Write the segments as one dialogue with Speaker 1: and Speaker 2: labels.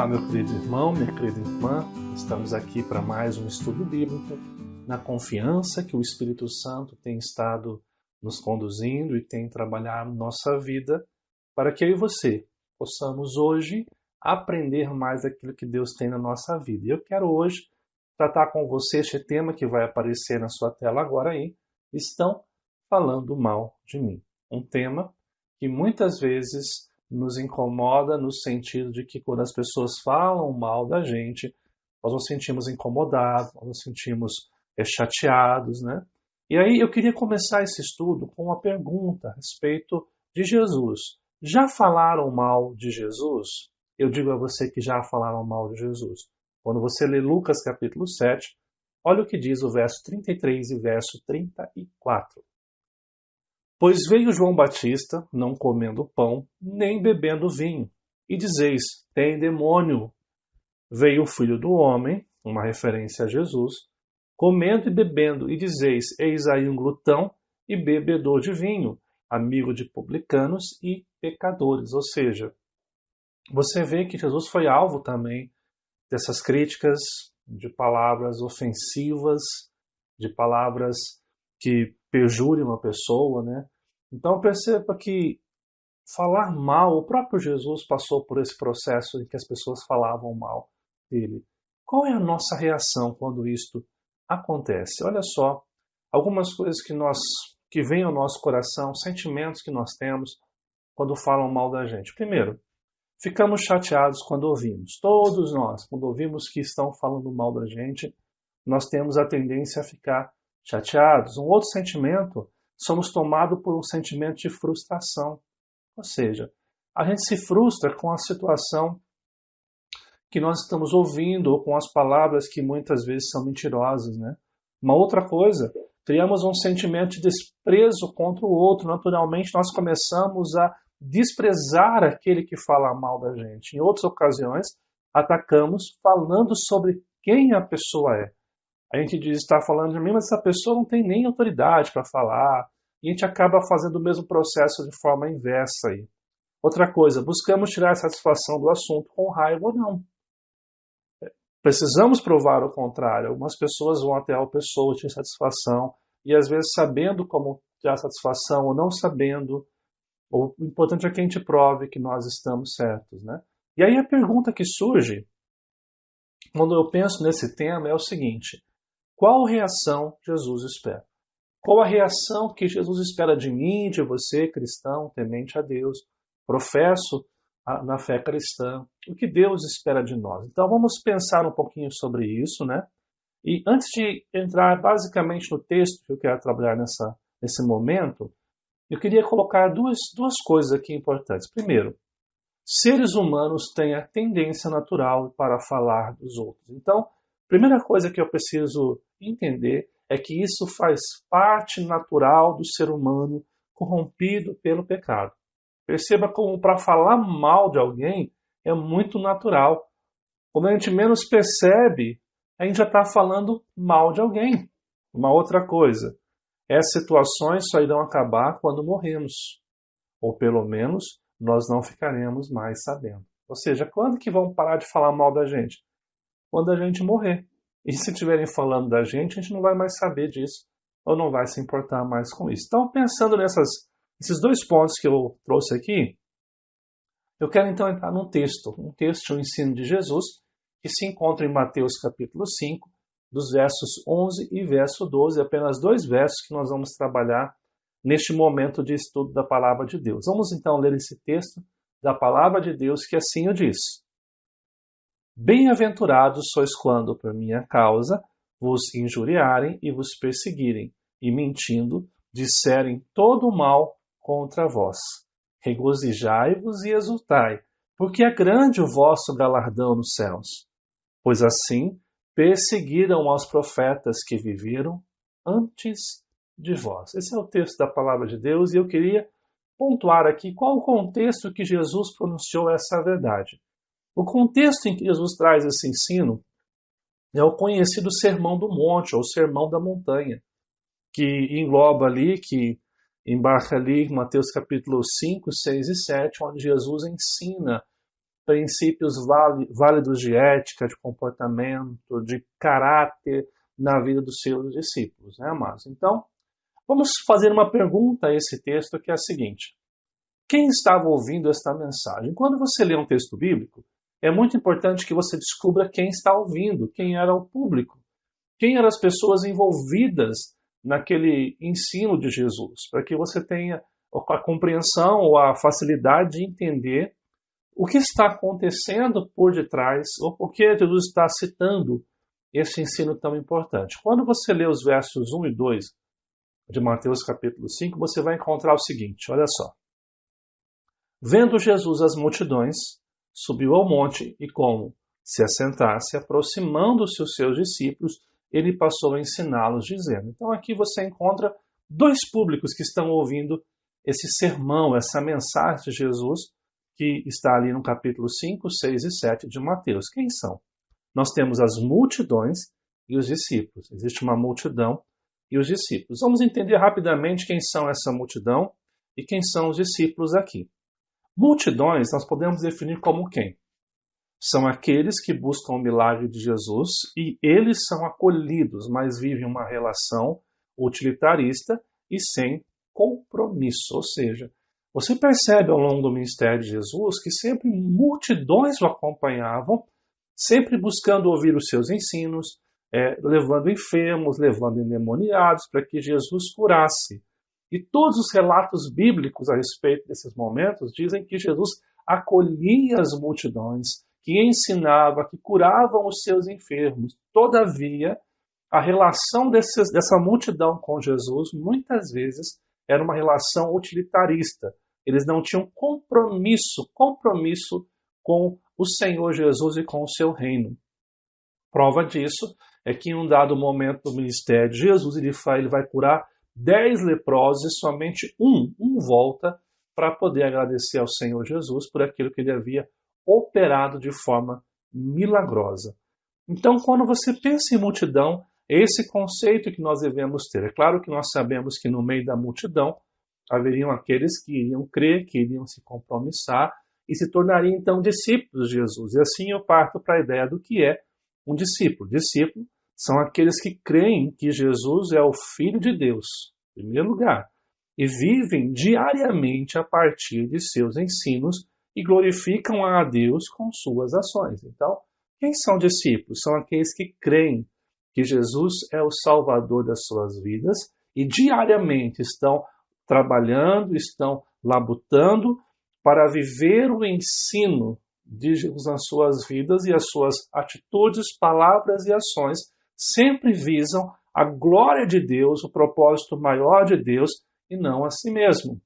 Speaker 1: Olá, meu querido irmão, minha querida irmã. Estamos aqui para mais um estudo bíblico, na confiança que o Espírito Santo tem estado nos conduzindo e tem trabalhado nossa vida, para que eu e você possamos hoje aprender mais daquilo que Deus tem na nossa vida. E eu quero hoje tratar com você este tema que vai aparecer na sua tela agora aí. Estão falando mal de mim. Um tema que muitas vezes nos incomoda no sentido de que quando as pessoas falam mal da gente, nós nos sentimos incomodados, nós nos sentimos chateados, né? E aí eu queria começar esse estudo com uma pergunta a respeito de Jesus. Já falaram mal de Jesus? Eu digo a você que já falaram mal de Jesus. Quando você lê Lucas capítulo 7, olha o que diz o verso 33 e verso 34. Pois veio João Batista, não comendo pão, nem bebendo vinho, e dizeis, tem demônio. Veio o Filho do Homem, uma referência a Jesus, comendo e bebendo, e dizeis, eis aí um glutão e bebedor de vinho, amigo de publicanos e pecadores. Ou seja, você vê que Jesus foi alvo também dessas críticas, de palavras ofensivas, de palavras que perjurem uma pessoa, né? Então perceba que falar mal, o próprio Jesus passou por esse processo em que as pessoas falavam mal dele. Qual é a nossa reação quando isto acontece? Olha só, algumas coisas que vêm ao nosso coração, sentimentos que nós temos quando falam mal da gente. Primeiro, ficamos chateados quando ouvimos. Todos nós, quando ouvimos que estão falando mal da gente, nós temos a tendência a ficar chateados. Um outro sentimento, somos tomados por um sentimento de frustração. Ou seja, a gente se frustra com a situação que nós estamos ouvindo ou com as palavras que muitas vezes são mentirosas, né? Uma outra coisa, criamos um sentimento de desprezo contra o outro. Naturalmente, nós começamos a desprezar aquele que fala mal da gente. Em outras ocasiões, atacamos falando sobre quem a pessoa é. A gente diz, está falando de mim, mas essa pessoa não tem nem autoridade para falar. E a gente acaba fazendo o mesmo processo de forma inversa aí. Outra coisa, buscamos tirar a satisfação do assunto com raiva ou não. Precisamos provar o contrário. Algumas pessoas vão até a pessoa tirar satisfação e às vezes sabendo como tirar satisfação ou não sabendo. O importante é que a gente prove que nós estamos certos, né? E aí a pergunta que surge quando eu penso nesse tema é o seguinte: qual reação Jesus espera? Qual a reação que Jesus espera de mim, de você, cristão, temente a Deus, professo na fé cristã? O que Deus espera de nós? Então vamos pensar um pouquinho sobre isso, né? E antes de entrar basicamente no texto que eu quero trabalhar nesse momento, eu queria colocar duas coisas aqui importantes. Primeiro, seres humanos têm a tendência natural para falar dos outros. Então, a primeira coisa que eu preciso entender é que isso faz parte natural do ser humano corrompido pelo pecado. Perceba como para falar mal de alguém é muito natural. Quando a gente menos percebe, a gente já está falando mal de alguém. Uma outra coisa, essas situações só irão acabar quando morremos. Ou pelo menos nós não ficaremos mais sabendo. Ou seja, quando que vão parar de falar mal da gente? Quando a gente morrer. E se estiverem falando da gente, a gente não vai mais saber disso, ou não vai se importar mais com isso. Então, pensando nesses dois pontos que eu trouxe aqui, eu quero então entrar num texto, um ensino de Jesus, que se encontra em Mateus capítulo 5, dos versos 11 e verso 12, apenas dois versos que nós vamos trabalhar neste momento de estudo da Palavra de Deus. Vamos então ler esse texto da Palavra de Deus, que assim o diz. Bem-aventurados sois quando, por minha causa, vos injuriarem e vos perseguirem, e mentindo, disserem todo o mal contra vós. Regozijai-vos e exultai, porque é grande o vosso galardão nos céus. Pois assim perseguiram aos profetas que viveram antes de vós. Esse é o texto da Palavra de Deus e eu queria pontuar aqui qual o contexto que Jesus pronunciou essa verdade. O contexto em que Jesus traz esse ensino é o conhecido Sermão do Monte, ou Sermão da Montanha, que engloba ali, que embarca ali em Mateus capítulo 5, 6 e 7, onde Jesus ensina princípios válidos de ética, de comportamento, de caráter na vida dos seus discípulos, né, amados? Então, vamos fazer uma pergunta a esse texto, que é a seguinte: quem estava ouvindo esta mensagem? Quando você lê um texto bíblico, é muito importante que você descubra quem está ouvindo, quem era o público, quem eram as pessoas envolvidas naquele ensino de Jesus, para que você tenha a compreensão ou a facilidade de entender o que está acontecendo por detrás, ou por que Jesus está citando esse ensino tão importante. Quando você lê os versos 1 e 2 de Mateus capítulo 5, você vai encontrar o seguinte, olha só. Vendo Jesus as multidões, subiu ao monte e, como se assentasse, aproximando-se os seus discípulos, ele passou a ensiná-los, dizendo. Então aqui você encontra dois públicos que estão ouvindo esse sermão, essa mensagem de Jesus, que está ali no capítulo 5, 6 e 7 de Mateus. Quem são? Nós temos as multidões e os discípulos. Existe uma multidão e os discípulos. Vamos entender rapidamente quem são essa multidão e quem são os discípulos aqui. Multidões nós podemos definir como quem? São aqueles que buscam o milagre de Jesus e eles são acolhidos, mas vivem uma relação utilitarista e sem compromisso. Ou seja, você percebe ao longo do ministério de Jesus que sempre multidões o acompanhavam, sempre buscando ouvir os seus ensinos, levando enfermos, levando endemoniados para que Jesus curasse. E todos os relatos bíblicos a respeito desses momentos dizem que Jesus acolhia as multidões, que ensinava, que curavam os seus enfermos. Todavia, a relação dessa multidão com Jesus, muitas vezes, era uma relação utilitarista. Eles não tinham compromisso com o Senhor Jesus e com o seu reino. Prova disso é que em um dado momento do ministério de Jesus, ele vai curar 10 leprosos e somente um volta para poder agradecer ao Senhor Jesus por aquilo que ele havia operado de forma milagrosa. Então, quando você pensa em multidão, é esse conceito que nós devemos ter. É claro que nós sabemos que no meio da multidão haveriam aqueles que iriam crer, que iriam se compromissar e se tornariam então discípulos de Jesus. E assim eu parto para a ideia do que é um discípulo. Discípulo são aqueles que creem que Jesus é o Filho de Deus, em primeiro lugar, e vivem diariamente a partir de seus ensinos e glorificam a Deus com suas ações. Então, quem são discípulos? São aqueles que creem que Jesus é o Salvador das suas vidas e diariamente estão trabalhando, estão labutando para viver o ensino de Jesus nas suas vidas, e as suas atitudes, palavras e ações sempre visam a glória de Deus, o propósito maior de Deus e não a si mesmo.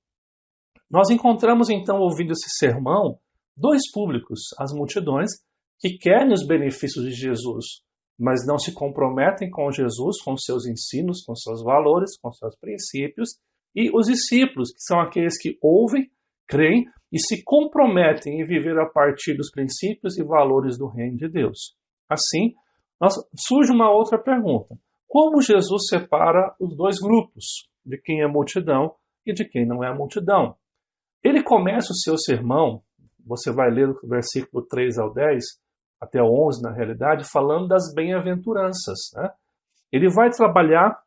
Speaker 1: Nós encontramos então, ouvindo esse sermão, dois públicos: as multidões que querem os benefícios de Jesus, mas não se comprometem com Jesus, com seus ensinos, com seus valores, com seus princípios, e os discípulos, que são aqueles que ouvem, creem e se comprometem em viver a partir dos princípios e valores do reino de Deus. Assim, surge uma outra pergunta: como Jesus separa os dois grupos, de quem é multidão e de quem não é multidão? Ele começa o seu sermão, você vai ler do versículo 3 ao 10, até o 11 na realidade, falando das bem-aventuranças, né? Ele vai trabalhar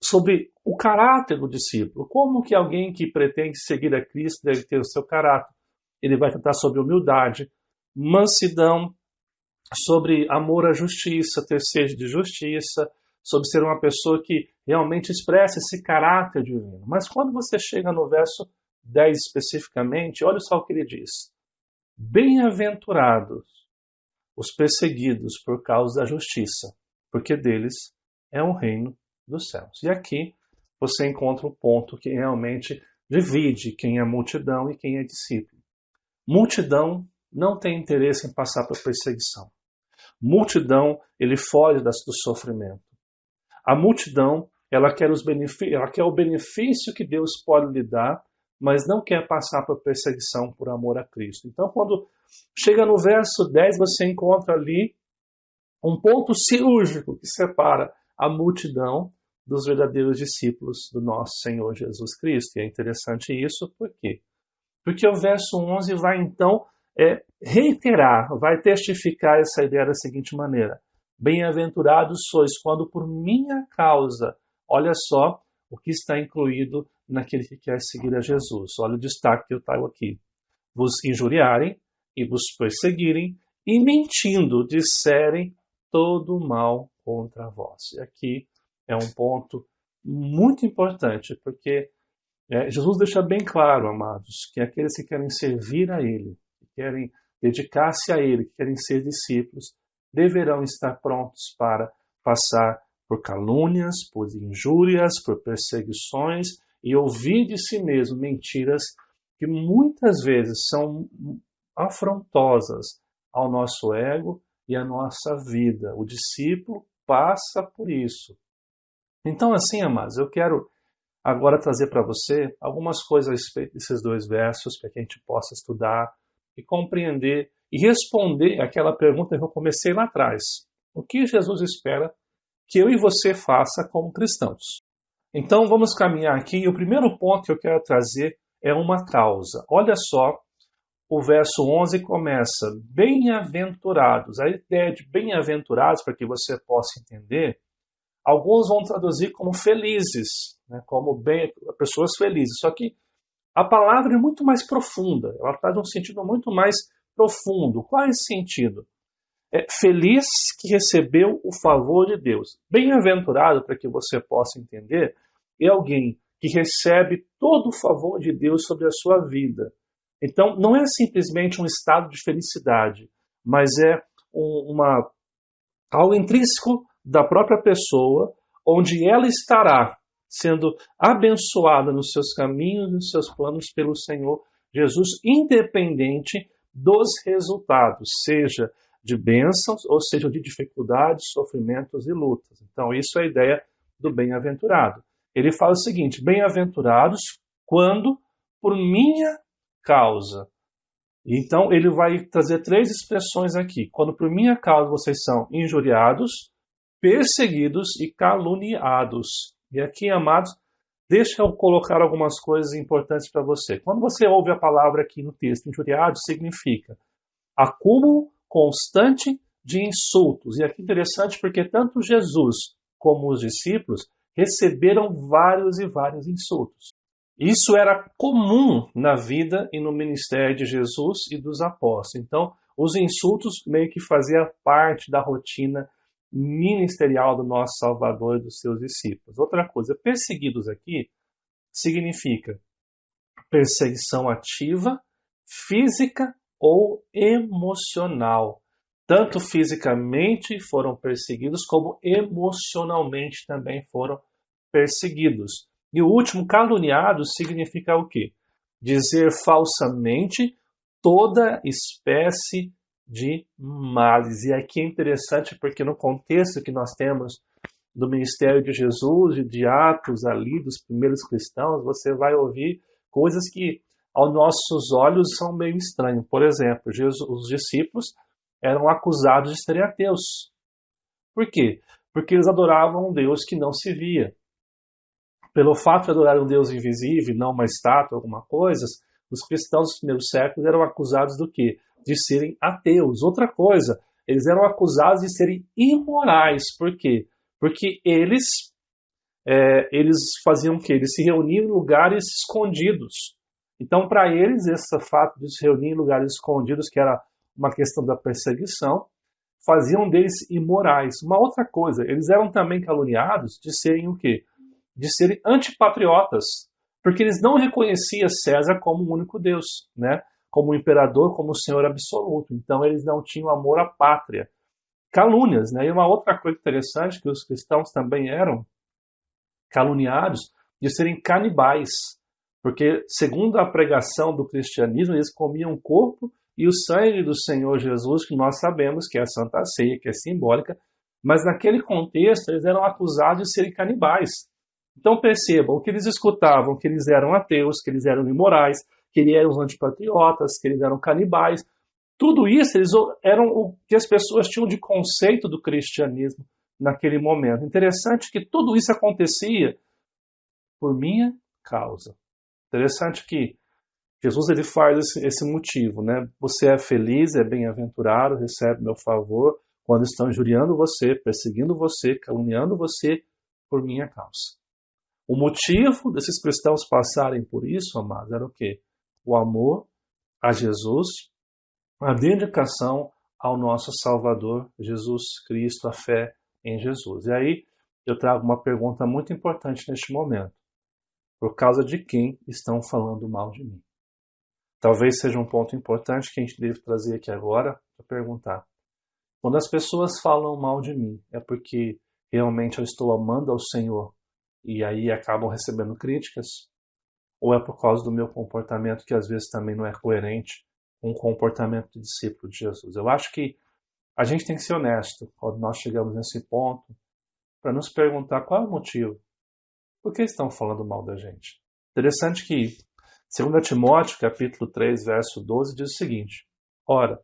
Speaker 1: sobre o caráter do discípulo, como que alguém que pretende seguir a Cristo deve ter o seu caráter. Ele vai tratar sobre humildade, mansidão, sobre amor à justiça, ter sede de justiça, sobre ser uma pessoa que realmente expressa esse caráter divino. Mas quando você chega no verso 10 especificamente, olha só o que ele diz: bem-aventurados os perseguidos por causa da justiça, porque deles é o reino dos céus. E aqui você encontra um ponto que realmente divide quem é multidão e quem é discípulo. Multidão não tem interesse em passar por perseguição. Multidão, ele foge do sofrimento. A multidão, ela quer o benefício que Deus pode lhe dar, mas não quer passar por perseguição por amor a Cristo. Então, quando chega no verso 10, você encontra ali um ponto cirúrgico que separa a multidão dos verdadeiros discípulos do nosso Senhor Jesus Cristo. E é interessante isso, por quê? Porque o verso 11 vai então reiterar, vai testificar essa ideia da seguinte maneira: bem-aventurados sois quando por minha causa, olha só o que está incluído naquele que quer seguir a Jesus. Olha o destaque que eu trago aqui: vos injuriarem e vos perseguirem e mentindo disserem todo mal contra vós. E aqui é um ponto muito importante, porque Jesus deixa bem claro, amados, que aqueles que querem servir a Ele, que querem dedicar-se a Ele, que querem ser discípulos, deverão estar prontos para passar por calúnias, por injúrias, por perseguições e ouvir de si mesmo mentiras que muitas vezes são afrontosas ao nosso ego e à nossa vida. O discípulo passa por isso. Então, assim, amados, eu quero agora trazer para você algumas coisas a respeito desses dois versos para que a gente possa estudar e compreender e responder aquela pergunta que eu comecei lá atrás. O que Jesus espera que eu e você faça como cristãos? Então vamos caminhar aqui e o primeiro ponto que eu quero trazer é uma causa. Olha só, o verso 11 começa: bem-aventurados. A ideia de bem-aventurados, para que você possa entender, alguns vão traduzir como felizes, né, como pessoas felizes. Só que a palavra é muito mais profunda, ela traz um sentido muito mais profundo. Qual é esse sentido? Feliz que recebeu o favor de Deus. Bem-aventurado, para que você possa entender, é alguém que recebe todo o favor de Deus sobre a sua vida. Então, não é simplesmente um estado de felicidade, mas é algo intrínseco da própria pessoa, onde ela estará sendo abençoada nos seus caminhos, nos seus planos pelo Senhor Jesus, independente dos resultados, seja de bênçãos, ou seja de dificuldades, sofrimentos e lutas. Então, isso é a ideia do bem-aventurado. Ele fala o seguinte: bem-aventurados quando por minha causa. Então, ele vai trazer três expressões aqui. Quando por minha causa vocês são injuriados, perseguidos e caluniados. E aqui, amados, deixa eu colocar algumas coisas importantes para você. Quando você ouve a palavra aqui no texto, injuriados, significa acúmulo constante de insultos. E aqui interessante porque tanto Jesus como os discípulos receberam vários e vários insultos. Isso era comum na vida e no ministério de Jesus e dos apóstolos. Então, os insultos meio que faziam parte da rotina ministerial do nosso Salvador e dos seus discípulos. Outra coisa, perseguidos aqui significa perseguição ativa, física ou emocional. Tanto fisicamente foram perseguidos, como emocionalmente também foram perseguidos. E o último, caluniado, significa o quê? Dizer falsamente toda espécie de males. E aqui é interessante porque no contexto que nós temos do ministério de Jesus e de Atos ali, dos primeiros cristãos, você vai ouvir coisas que aos nossos olhos são meio estranhas. Por exemplo, os discípulos eram acusados de serem ateus. Por quê? Porque eles adoravam um Deus que não se via. Pelo fato de adorar um Deus invisível, não uma estátua, alguma coisa, os cristãos dos primeiros séculos eram acusados do quê? De serem ateus. Outra coisa, eles eram acusados de serem imorais. Por quê? Porque eles faziam o quê? Eles se reuniam em lugares escondidos. Então, para eles, esse fato de se reunir em lugares escondidos, que era uma questão da perseguição, faziam deles imorais. Uma outra coisa, eles eram também caluniados de serem o quê? De serem antipatriotas, porque eles não reconheciam César como o único Deus, né? Como o imperador, como o Senhor absoluto. Então, eles não tinham amor à pátria. Calúnias, né? E uma outra coisa interessante, que os cristãos também eram caluniados de serem canibais, porque, segundo a pregação do cristianismo, eles comiam o corpo e o sangue do Senhor Jesus, que nós sabemos que é a Santa Ceia, que é simbólica, mas naquele contexto eles eram acusados de serem canibais. Então percebam, que eles escutavam que eles eram ateus, que eles eram imorais, que eles eram antipatriotas, que eles eram canibais. Tudo isso eles eram o que as pessoas tinham de conceito do cristianismo naquele momento. Interessante que tudo isso acontecia por minha causa. Interessante que Jesus ele faz esse motivo, né? Você é feliz, é bem-aventurado, recebe meu favor quando estão injuriando você, perseguindo você, caluniando você por minha causa. O motivo desses cristãos passarem por isso, amados, era o quê? O amor a Jesus, a dedicação ao nosso Salvador, Jesus Cristo, a fé em Jesus. E aí eu trago uma pergunta muito importante neste momento. Por causa de quem estão falando mal de mim? Talvez seja um ponto importante que a gente deve trazer aqui agora para perguntar. Quando as pessoas falam mal de mim, é porque realmente eu estou amando ao Senhor e aí acabam recebendo críticas? Ou é por causa do meu comportamento que às vezes também não é coerente com o comportamento de discípulo de Jesus? Eu acho que a gente tem que ser honesto quando nós chegamos nesse ponto para nos perguntar qual é o motivo. Por que estão falando mal da gente? Interessante que 2 Timóteo, capítulo 3, verso 12, diz o seguinte: Ora,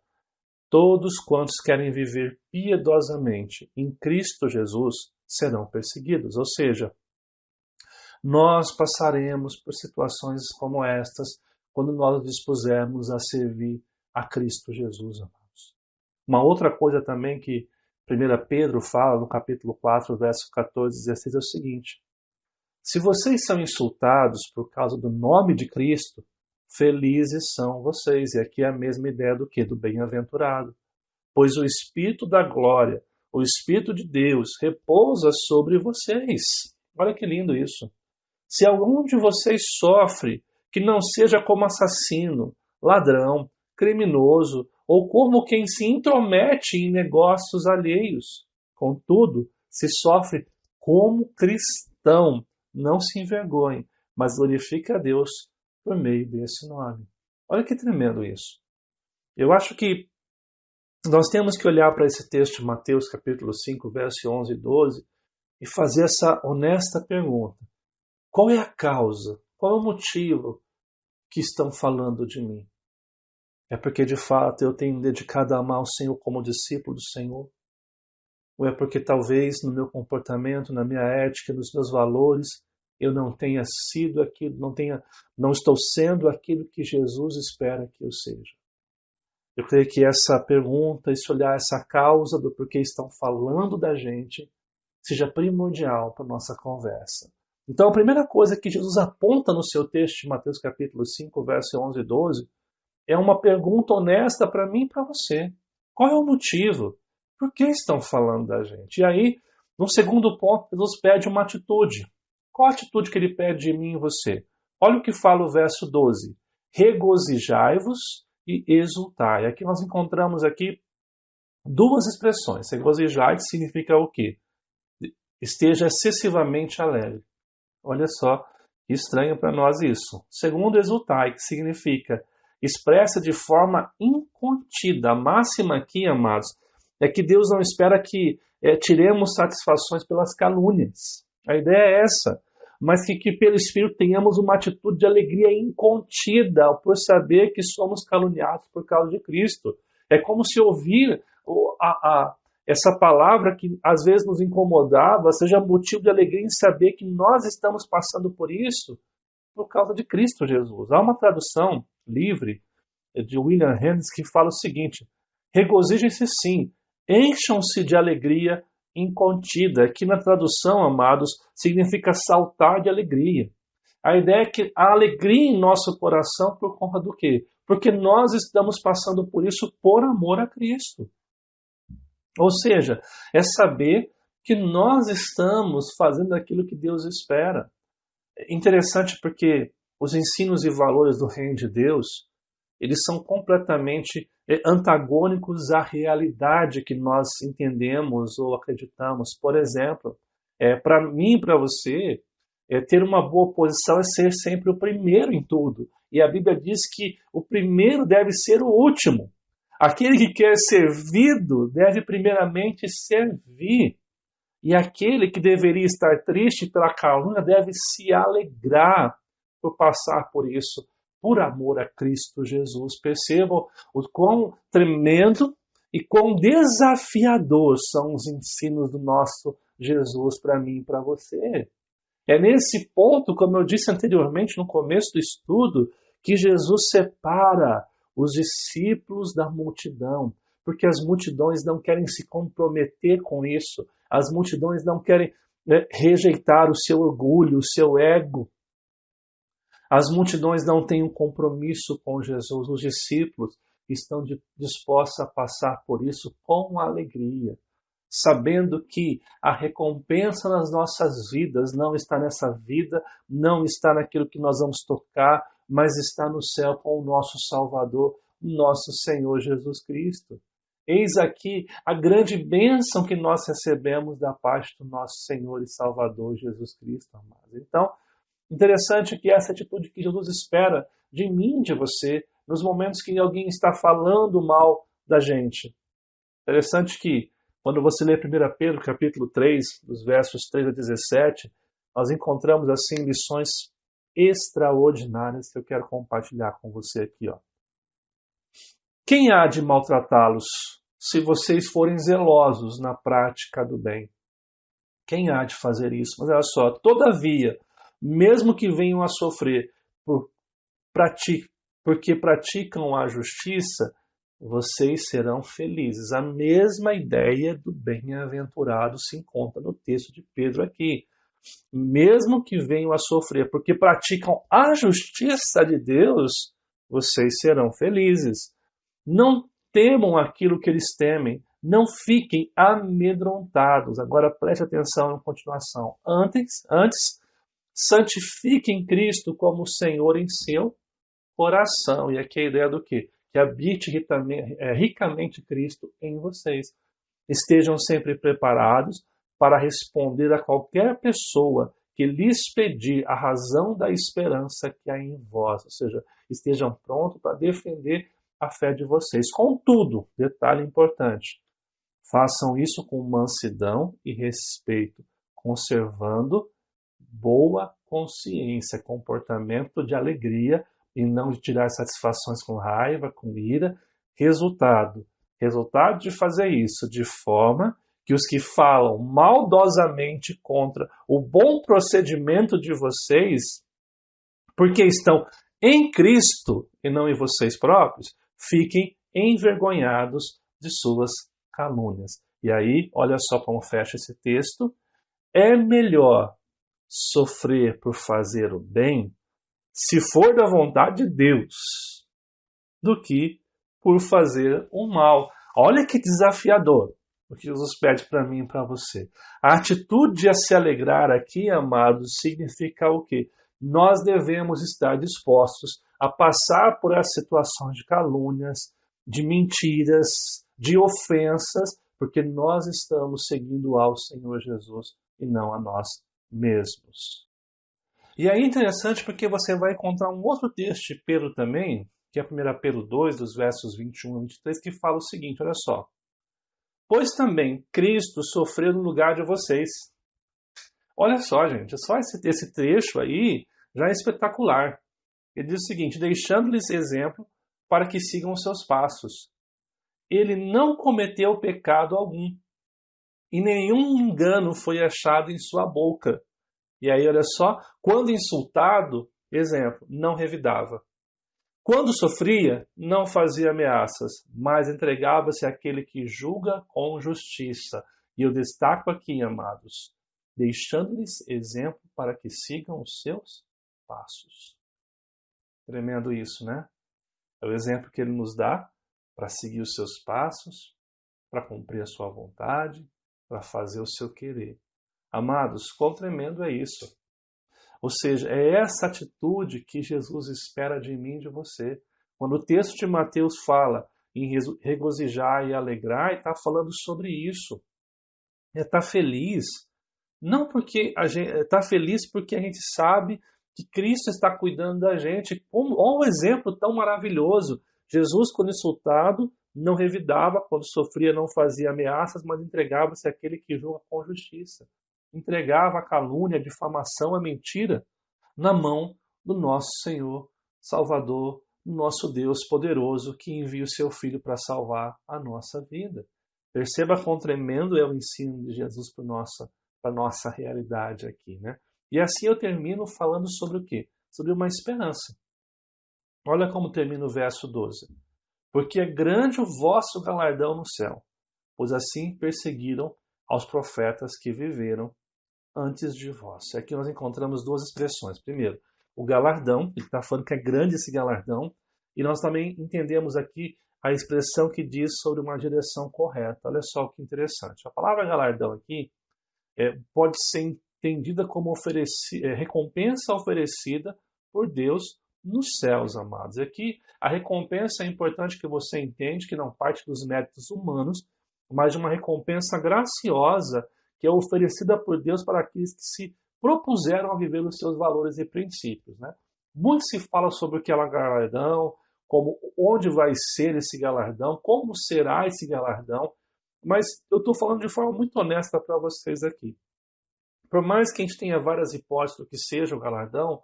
Speaker 1: todos quantos querem viver piedosamente em Cristo Jesus serão perseguidos. Ou seja, nós passaremos por situações como estas quando nós nos dispusermos a servir a Cristo Jesus, amados. Uma outra coisa também que 1 Pedro fala no capítulo 4, verso 14 e 16 é o seguinte: se vocês são insultados por causa do nome de Cristo, felizes são vocês. E aqui é a mesma ideia do que? Do bem-aventurado. Pois o Espírito da glória, o Espírito de Deus, repousa sobre vocês. Olha que lindo isso. Se algum de vocês sofre, que não seja como assassino, ladrão, criminoso, ou como quem se intromete em negócios alheios. Contudo, se sofre como cristão, não se envergonhe, mas glorifique a Deus por meio desse nome. Olha que tremendo isso. Eu acho que nós temos que olhar para esse texto de Mateus capítulo 5, verso 11 e 12 e fazer essa honesta pergunta. Qual é a causa? Qual é o motivo que estão falando de mim? É porque de fato eu tenho me dedicado a amar o Senhor como discípulo do Senhor? Ou é porque talvez no meu comportamento, na minha ética, nos meus valores, eu não tenha sido aquilo, não estou sendo aquilo que Jesus espera que eu seja? Eu creio que essa pergunta, esse olhar, essa causa do porquê estão falando da gente, seja primordial para a nossa conversa. Então a primeira coisa que Jesus aponta no seu texto de Mateus capítulo 5, verso 11 e 12, é uma pergunta honesta para mim e para você. Qual é o motivo? Por que estão falando da gente? E aí, no segundo ponto, Jesus pede uma atitude. Qual a atitude que ele pede de mim e você? Olha o que fala o verso 12. Regozijai-vos e exultai. Aqui nós encontramos aqui duas expressões. Regozijai significa o quê? Esteja excessivamente alegre. Olha só, que estranho para nós isso. Segundo, exultai, que significa expressa de forma incontida. A máxima aqui, amados, é que Deus não espera que tiremos satisfações pelas calúnias. A ideia é essa. Mas que pelo Espírito tenhamos uma atitude de alegria incontida por saber que somos caluniados por causa de Cristo. É como se ouvir essa palavra que às vezes nos incomodava seja motivo de alegria em saber que nós estamos passando por isso por causa de Cristo Jesus. Há uma tradução livre de William Henry que fala o seguinte: regozijem-se sim, encham-se de alegria incontida. Aqui na tradução, amados, significa saltar de alegria. A ideia é que a alegria em nosso coração por conta do quê? Porque nós estamos passando por isso por amor a Cristo. Ou seja, é saber que nós estamos fazendo aquilo que Deus espera. É interessante porque os ensinos e valores do reino de Deus, eles são completamente antagônicos à realidade que nós entendemos ou acreditamos. Por exemplo, para mim e para você, ter uma boa posição é ser sempre o primeiro em tudo. E a Bíblia diz que o primeiro deve ser o último. Aquele que quer servido deve primeiramente servir. E aquele que deveria estar triste pela calúnia deve se alegrar por passar por isso, por amor a Cristo Jesus. Percebam o quão tremendo e quão desafiador são os ensinos do nosso Jesus para mim e para você. É nesse ponto, como eu disse anteriormente no começo do estudo, que Jesus separa os discípulos da multidão, porque as multidões não querem se comprometer com isso, as multidões não querem rejeitar o seu orgulho, o seu ego. As multidões não têm um compromisso com Jesus, os discípulos estão dispostos a passar por isso com alegria, sabendo que a recompensa nas nossas vidas não está nessa vida, não está naquilo que nós vamos tocar, mas está no céu com o nosso Salvador, o nosso Senhor Jesus Cristo. Eis aqui a grande bênção que nós recebemos da parte do nosso Senhor e Salvador Jesus Cristo, amados. Então, interessante que essa atitude que Jesus espera de mim, de você, nos momentos que alguém está falando mal da gente. Interessante que quando você lê 1 Pedro capítulo 3, dos versos 3 a 17, nós encontramos assim lições extraordinárias que eu quero compartilhar com você aqui. Quem há de maltratá-los se vocês forem zelosos na prática do bem? Quem há de fazer isso? Mas olha só, todavia, mesmo que venham a sofrer porque praticam a justiça, vocês serão felizes. A mesma ideia do bem-aventurado se encontra no texto de Pedro aqui. Mesmo que venham a sofrer porque praticam a justiça de Deus, vocês serão felizes. Não temam aquilo que eles temem. Não fiquem amedrontados. Agora preste atenção na continuação. Antes, santifiquem Cristo como Senhor em seu coração. E aqui a ideia do quê? Que habite ricamente Cristo em vocês. Estejam sempre preparados para responder a qualquer pessoa que lhes pedir a razão da esperança que há em vós. Ou seja, estejam prontos para defender a fé de vocês. Contudo, detalhe importante, façam isso com mansidão e respeito, conservando boa consciência, comportamento de alegria e não de tirar satisfações com raiva, com ira. Resultado de fazer isso de forma que os que falam maldosamente contra o bom procedimento de vocês, porque estão em Cristo e não em vocês próprios, fiquem envergonhados de suas calúnias. E aí, olha só como fecha esse texto. É melhor sofrer por fazer o bem, se for da vontade de Deus, do que por fazer o mal. Olha que desafiador o que Jesus pede para mim e para você. A atitude a se alegrar aqui, amados, significa o quê? Nós devemos estar dispostos a passar por as situações de calúnias, de mentiras, de ofensas, porque nós estamos seguindo ao Senhor Jesus e não a nós mesmos. E aí é interessante porque você vai encontrar um outro texto de Pedro também, que é 1 Pedro 2, dos versos 21 a 23, que fala o seguinte, olha só. Pois também Cristo sofreu no lugar de vocês. Olha só, gente, só esse trecho aí já é espetacular. Ele diz o seguinte, deixando-lhes exemplo para que sigam os seus passos. Ele não cometeu pecado algum, e nenhum engano foi achado em sua boca. E aí, olha só, quando insultado, exemplo, não revidava. Quando sofria, não fazia ameaças, mas entregava-se àquele que julga com justiça. E eu destaco aqui, amados, deixando-lhes exemplo para que sigam os seus passos. Tremendo isso, né? É o exemplo que ele nos dá para seguir os seus passos, para cumprir a sua vontade, para fazer o seu querer. Amados, quão tremendo é isso. Ou seja, é essa atitude que Jesus espera de mim e de você. Quando o texto de Mateus fala em regozijar e alegrar, ele está falando sobre isso. É estar feliz. Não porque a gente está feliz porque a gente sabe que Cristo está cuidando da gente. Olha um exemplo tão maravilhoso. Jesus, quando insultado, não revidava, quando sofria, não fazia ameaças, mas entregava-se àquele que julga com justiça. Entregava a calúnia, a difamação, a mentira na mão do nosso Senhor, Salvador, nosso Deus poderoso, que envia o seu Filho para salvar a nossa vida. Perceba quão tremendo é o ensino de Jesus para a nossa realidade aqui, né? E assim eu termino falando sobre o quê? Sobre uma esperança. Olha como termina o verso 12. Porque é grande o vosso galardão no céu, pois assim perseguiram aos profetas que viveram antes de vós. Aqui nós encontramos duas expressões. Primeiro, o galardão, ele está falando que é grande esse galardão, e nós também entendemos aqui a expressão que diz sobre uma direção correta. Olha só que interessante. A palavra galardão aqui pode ser entendida como recompensa oferecida por Deus nos céus, amados. Aqui a recompensa é importante que você entende que não parte dos méritos humanos, mas de uma recompensa graciosa que é oferecida por Deus para aqueles que se propuseram a viver os seus valores e princípios, né? Muito se fala sobre o que é o galardão, como onde vai ser esse galardão, como será esse galardão, mas eu estou falando de forma muito honesta para vocês aqui. Por mais que a gente tenha várias hipóteses do que seja o galardão,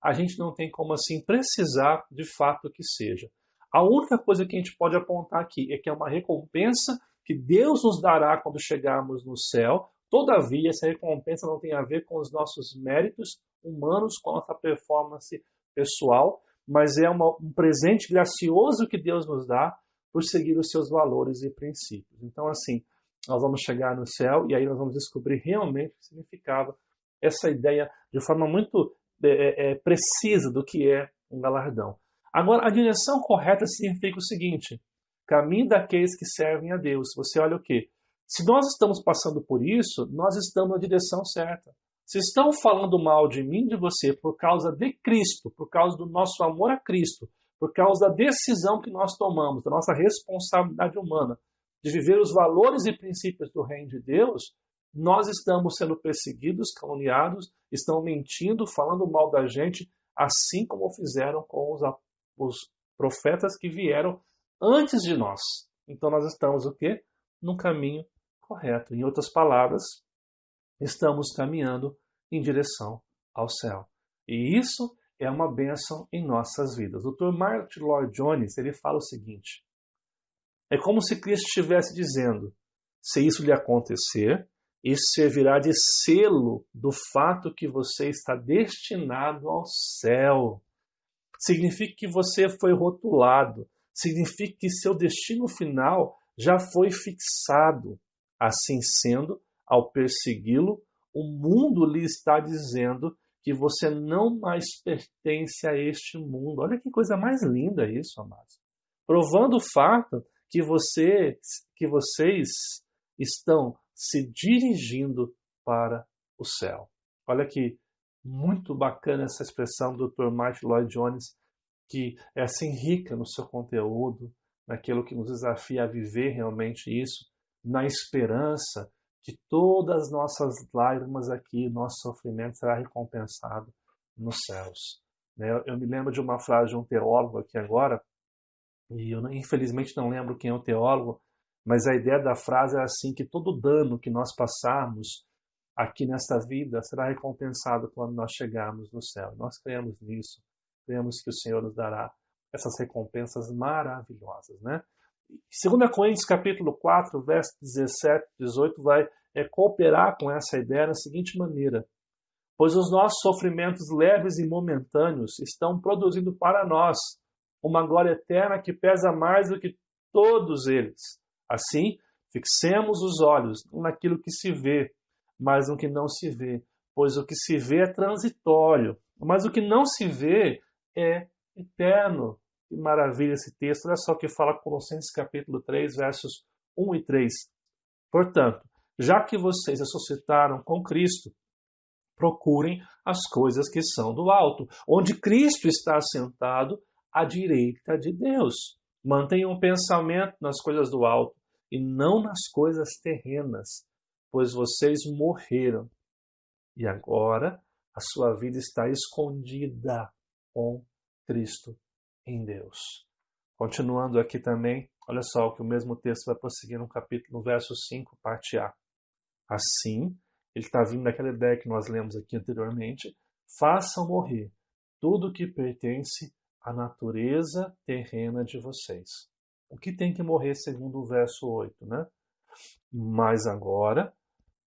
Speaker 1: a gente não tem como assim precisar de fato que seja. A única coisa que a gente pode apontar aqui é que é uma recompensa que Deus nos dará quando chegarmos no céu. Todavia, essa recompensa não tem a ver com os nossos méritos humanos, com a nossa performance pessoal, mas é um presente gracioso que Deus nos dá por seguir os seus valores e princípios. Então, assim, nós vamos chegar no céu e aí nós vamos descobrir realmente o que significava essa ideia de forma muito precisa do que é um galardão. Agora, a direção correta significa o seguinte: caminho daqueles que servem a Deus. Você olha o quê? Se nós estamos passando por isso, nós estamos na direção certa. Se estão falando mal de mim, de você, por causa de Cristo, por causa do nosso amor a Cristo, por causa da decisão que nós tomamos, da nossa responsabilidade humana, de viver os valores e princípios do reino de Deus, nós estamos sendo perseguidos, caluniados, estão mentindo, falando mal da gente, assim como fizeram com os profetas que vieram antes de nós. Então nós estamos o quê? No caminho correto. Em outras palavras, estamos caminhando em direção ao céu. E isso é uma bênção em nossas vidas. O Dr. Martin Lloyd Jones, ele fala o seguinte: é como se Cristo estivesse dizendo, se isso lhe acontecer, isso servirá de selo do fato que você está destinado ao céu. Significa que você foi rotulado. Significa que seu destino final já foi fixado. Assim sendo, ao persegui-lo, o mundo lhe está dizendo que você não mais pertence a este mundo. Olha que coisa mais linda isso, amados. Provando o fato que vocês estão se dirigindo para o céu. Olha que muito bacana essa expressão do Dr. Martin Lloyd Jones, que é assim rica no seu conteúdo, naquilo que nos desafia a viver realmente isso, na esperança que todas as nossas lágrimas aqui, nosso sofrimento será recompensado nos céus. Eu me lembro de uma frase de um teólogo aqui agora, e eu infelizmente não lembro quem é o teólogo, mas a ideia da frase é assim, que todo dano que nós passarmos aqui nesta vida será recompensado quando nós chegarmos no céu. Nós cremos nisso, cremos que o Senhor nos dará essas recompensas maravilhosas, né? 2 Coríntios capítulo 4, verso 17 e 18 vai cooperar com essa ideia da seguinte maneira: pois os nossos sofrimentos leves e momentâneos estão produzindo para nós uma glória eterna que pesa mais do que todos eles. Assim, fixemos os olhos não naquilo que se vê, mas no que não se vê, pois o que se vê é transitório, mas o que não se vê é eterno. Que maravilha esse texto. Olha só o que fala Colossenses capítulo 3, versos 1 e 3. Portanto, já que vocês ressuscitaram com Cristo, procurem as coisas que são do alto, onde Cristo está assentado à direita de Deus. Mantenham o pensamento nas coisas do alto e não nas coisas terrenas, pois vocês morreram e agora a sua vida está escondida com Cristo em Deus. Continuando aqui também, olha só o que o mesmo texto vai prosseguir no verso 5, parte A. Assim, ele está vindo daquela ideia que nós lemos aqui anteriormente: façam morrer tudo que pertence à natureza terrena de vocês. O que tem que morrer segundo o verso 8, né? Mas agora,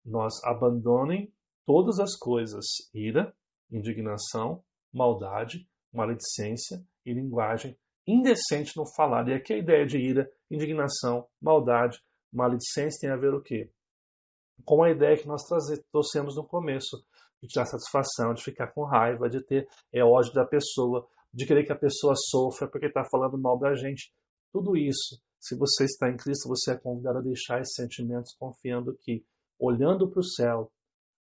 Speaker 1: nós abandonem todas as coisas: ira, indignação, maldade, maledicência e linguagem indecente no falar. E aqui a ideia de ira, indignação, maldade, maledicência tem a ver o quê? Com a ideia que nós trouxemos no começo, de tirar satisfação, de ficar com raiva, de ter ódio da pessoa, de querer que a pessoa sofra porque está falando mal da gente. Tudo isso, se você está em Cristo, você é convidado a deixar esses sentimentos confiando que, olhando para o céu,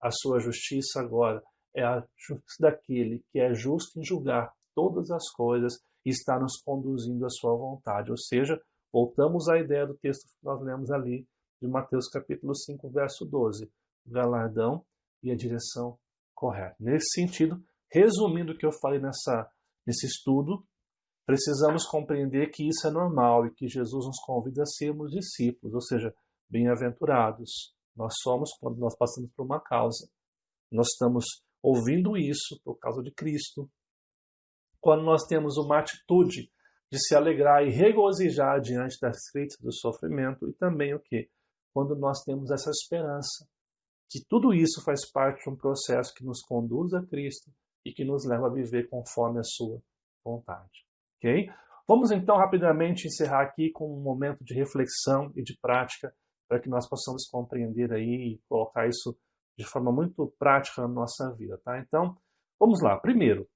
Speaker 1: a sua justiça agora é a justiça daquele que é justo em julgar todas as coisas e está nos conduzindo à sua vontade. Ou seja, voltamos à ideia do texto que nós lemos ali, de Mateus capítulo 5, verso 12. O galardão e a direção correta. Nesse sentido, resumindo o que eu falei nesse estudo, precisamos compreender que isso é normal e que Jesus nos convida a sermos discípulos, ou seja, bem-aventurados. Nós somos quando nós passamos por uma causa. Nós estamos ouvindo isso por causa de Cristo. Quando nós temos uma atitude de se alegrar e regozijar diante das críticas do sofrimento, e também o quê? Quando nós temos essa esperança, que tudo isso faz parte de um processo que nos conduz a Cristo e que nos leva a viver conforme a sua vontade. Ok? Vamos então rapidamente encerrar aqui com um momento de reflexão e de prática para que nós possamos compreender aí e colocar isso de forma muito prática na nossa vida. Tá? Então, vamos lá. Primeiro,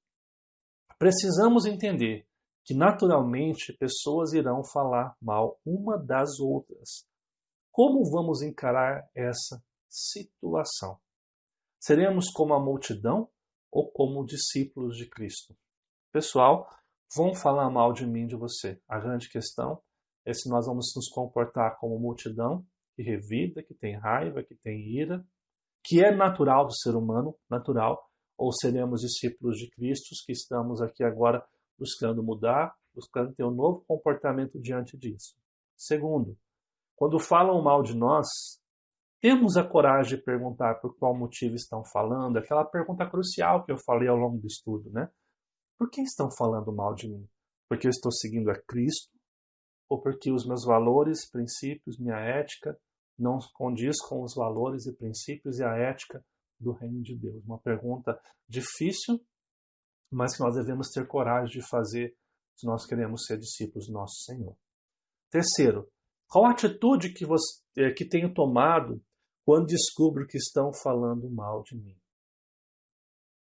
Speaker 1: precisamos entender que naturalmente pessoas irão falar mal uma das outras. Como vamos encarar essa situação? Seremos como a multidão ou como discípulos de Cristo? Pessoal, vão falar mal de mim, de você. A grande questão é se nós vamos nos comportar como multidão que revida, que tem raiva, que tem ira, que é natural do ser humano, natural, ou seremos discípulos de Cristo que estamos aqui agora buscando mudar, buscando ter um novo comportamento diante disso. Segundo, quando falam mal de nós, temos a coragem de perguntar por qual motivo estão falando, aquela pergunta crucial que eu falei ao longo do estudo, né? Por que estão falando mal de mim? Porque eu estou seguindo a Cristo? Ou porque os meus valores, princípios, minha ética não condiz com os valores e princípios e a ética do reino de Deus? Uma pergunta difícil, mas que nós devemos ter coragem de fazer se nós queremos ser discípulos do nosso Senhor. Terceiro, qual a atitude que tenho tomado quando descubro que estão falando mal de mim?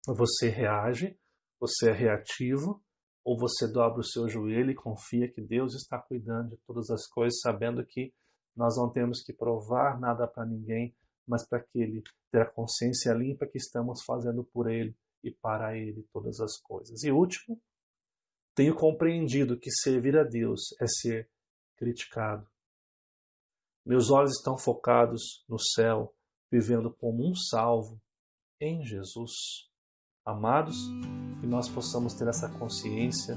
Speaker 1: Você reage? Você é reativo? Ou você dobra o seu joelho e confia que Deus está cuidando de todas as coisas, sabendo que nós não temos que provar nada para ninguém, mas para que Ele tenha a consciência limpa que estamos fazendo por Ele e para Ele todas as coisas. E último, tenho compreendido que servir a Deus é ser criticado. Meus olhos estão focados no céu, vivendo como um salvo em Jesus. Amados, que nós possamos ter essa consciência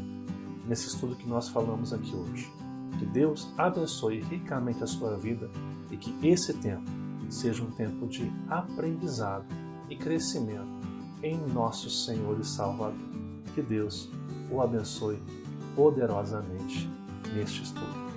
Speaker 1: nesse estudo que nós falamos aqui hoje. Que Deus abençoe ricamente a sua vida e que esse tempo seja um tempo de aprendizado e crescimento em nosso Senhor e Salvador. Que Deus o abençoe poderosamente neste estudo.